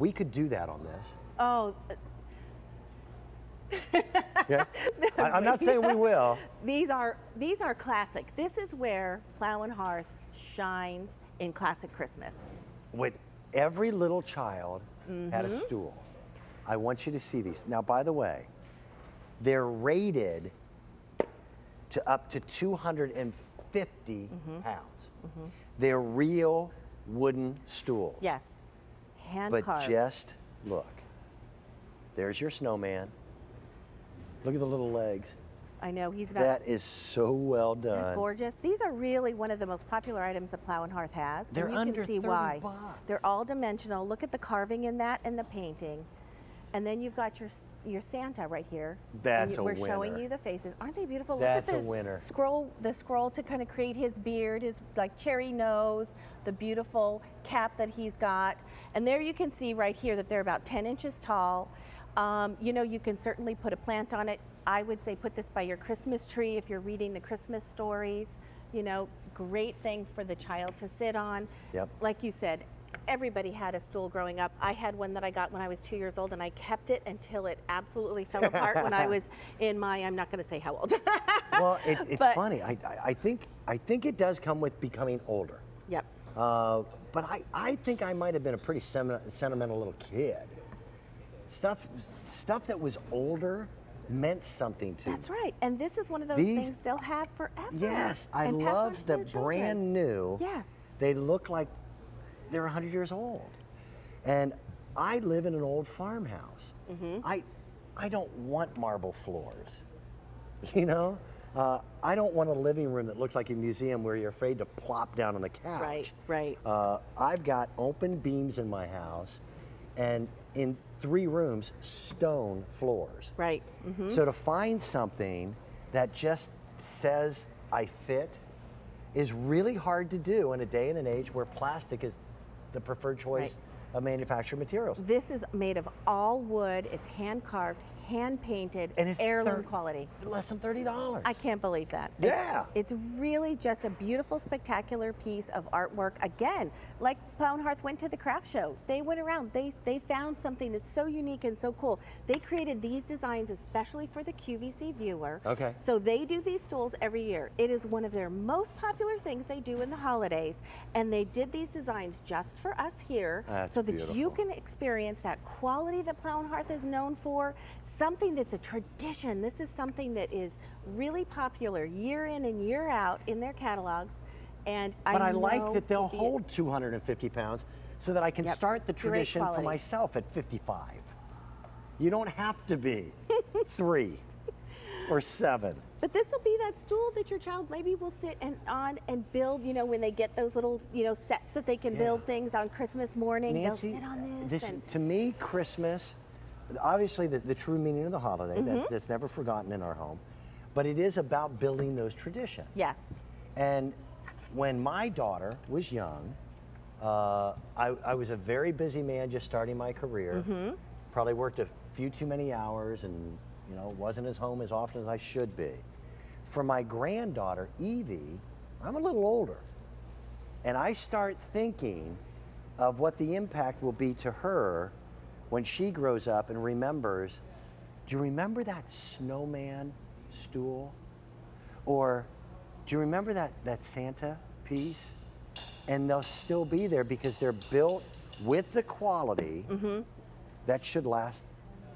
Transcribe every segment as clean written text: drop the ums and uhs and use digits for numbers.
We could do that on this. Oh, Yeah. I'm not saying we will. these are classic. This is where Plow and Hearth shines in classic Christmas. When every little child had Mm-hmm. a stool. I want you to see these. Now, by the way, they're rated to up to 250 pounds. They're real wooden stools. Yes, hand But carved. just look. There's your snowman. Look at the little legs. I know he's got. That is so well Isn't that done. gorgeous. These are really one of the most popular items that Plow and Hearth has. They're and you under can see 30 why. bucks. They're all dimensional. Look at the carving in that and the painting. And then you've got your Santa right here. That's a We're showing winner. you the faces. Aren't they beautiful? That's Look a at the winner. scroll to kind of create his beard, his like cherry nose, the beautiful cap that he's got. And there you can see right here that they're about 10 inches tall. You know, you can certainly put a plant on it. I would say put this by your Christmas tree if you're reading the Christmas stories. You know, great thing for the child to sit on. Yep. Like you said, everybody had a stool growing up. I had one that I got when I was 2 years old, and I kept it until it absolutely fell apart when I was in my, I'm not going to say how old. Well, it's But- funny. I think it does come with becoming older. Yep. But I think I might have been a pretty sentimental little kid. Stuff that was older meant something to me. That's right. And this is one of those These- things they'll have forever. Yes, I and pass on love to the their children. brand new. Yes. They look like they're 100 years old. And I live in an old farmhouse. Mm-hmm. I don't want marble floors. You know? I don't want a living room that looks like a museum where you're afraid to plop down on the couch. Right, right. I've got open beams in my house, and in 3 rooms, stone floors. Right. Mm-hmm. So to find something that just says I fit is really hard to do in a day and an age where plastic is the preferred choice Right. of manufactured materials. This is made of all wood. It's hand carved, hand painted, And it's heirloom quality. less than $30. I can't believe that. Yeah. It's really just a beautiful, spectacular piece of artwork. Again, like Plow and Hearth went to the craft show. They went around. They found something that's so unique and so cool. They created these designs especially for the QVC viewer. Okay. So they do these stools every year. It is one of their most popular things they do in the holidays. And they did these designs just for us here That's so that you beautiful. can experience that quality that Plow and Hearth is known for. Something that's a tradition. This is something that is really popular year in and year out in their catalogs. And But I like know that they'll will be- hold 250 pounds so that I can Yep. start the Great tradition for quality. myself at 55. You don't have to be 3 or 7. But this will be that stool that your child maybe will sit on and build, you know, when they get those little, you know, sets that they can build things on Christmas morning. Nancy, they'll sit on this. and to me, Christmas, obviously the true meaning of the holiday, Mm-hmm. that's never forgotten in our home, but it is about building those traditions. yes. And when my daughter was young, I was a very busy man just starting my career. Mm-hmm. Probably worked a few too many hours and, you know, wasn't as home as often as I should be. For my granddaughter, Evie, I'm a little older. And I start thinking of what the impact will be to her when she grows up and remembers, do you remember that snowman stool? Or do you remember that Santa piece? And they'll still be there because they're built with the quality that should last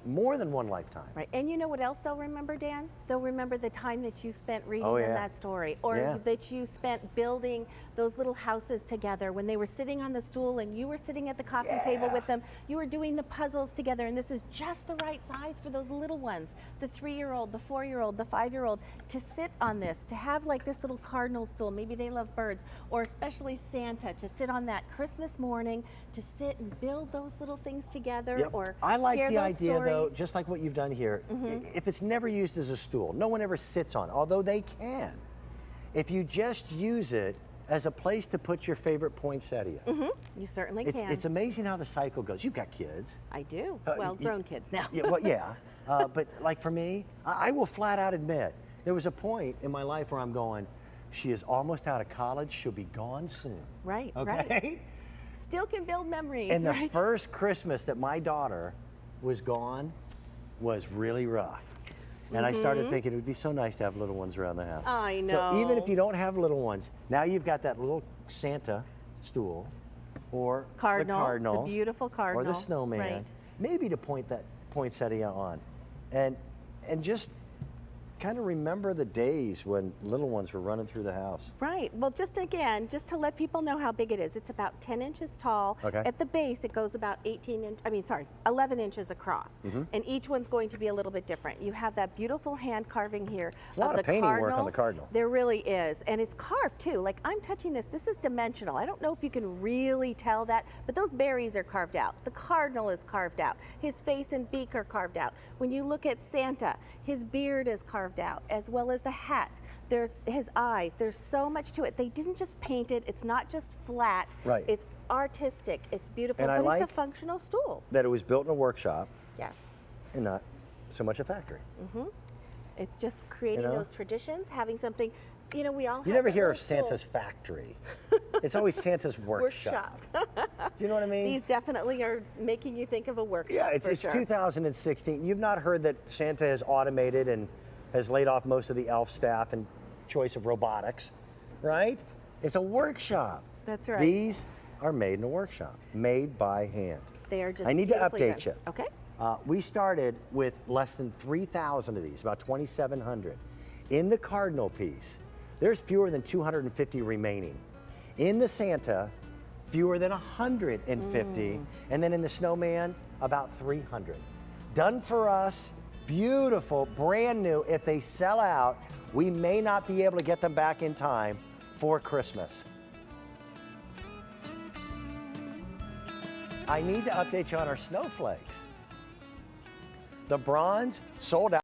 more than one lifetime. Right. And you know what else they'll remember, Dan? They'll remember the time that you spent reading Oh, them yeah. that story, or Yeah. that you spent building those little houses together when they were sitting on the stool and you were sitting at the coffee table with them. You were doing the puzzles together, and this is just the right size for those little ones, the 3-year-old, the 4-year-old, the 5-year-old, to sit on this, to have like this little cardinal stool. Maybe they love birds, or especially Santa, to sit on that Christmas morning, to sit and build those little things together, Yep. or I like share the those idea, though, stories. just like what you've done here. If it's never used as a stool, no one ever sits on it, although they can. If you just use it as a place to put your favorite poinsettia, You certainly it's, can. it's amazing how the cycle goes. You've got kids. I do. Uh, Well, y- grown kids now. Yeah, well, yeah. But like for me, I will flat out admit, there was a point in my life where I'm going, she is almost out of college, she'll be gone soon. Right, Okay? right. still can build memories, And the right? first Christmas that my daughter was gone was really rough. And I started thinking it would be so nice to have little ones around the house. I know. So even if you don't have little ones, now you've got that little Santa stool, or Cardinal, the cardinals, the beautiful cardinal, or the snowman, right. maybe to point that poinsettia on, and just kind of remember the days when little ones were running through the house. Right. Well, just again, just to let people know how big it is, it's about 10 inches tall. Okay. At the base, it goes about 11 inches across. And each one's going to be a little bit different. You have that beautiful hand carving here. There's a lot of painting work on the cardinal. There really is. And it's carved too. Like I'm touching this. This is dimensional. I don't know if you can really tell that, but those berries are carved out. The cardinal is carved out. His face and beak are carved out. When you look at Santa, his beard is carved out, as well as the hat. There's his eyes. There's so much to it. They didn't just paint it. It's not just flat. Right. It's artistic. It's beautiful, And I but like it's a functional stool. that it was built in a workshop Yes. and not so much a factory. It's just creating You know? those traditions, having something, you know, we all have You never that hear little of Santa's stool. factory. It's always Santa's workshop. Workshop. Do you know what I mean? These definitely are making you think of a workshop. Yeah, it's for sure. 2016. You've not heard that Santa has automated and has laid off most of the elf staff and choice of robotics, right? It's a workshop. That's right. These are made in a workshop, made by hand. They are just I need to beautifully update done. you. Okay. We started with less than 3,000 of these, about 2,700. In the cardinal piece, there's fewer than 250 remaining. In the Santa, fewer than 150. And then in the snowman, about 300. Done for us, beautiful, brand new. If they sell out, we may not be able to get them back in time for Christmas. I need to update you on our snowflakes. The bronze sold out.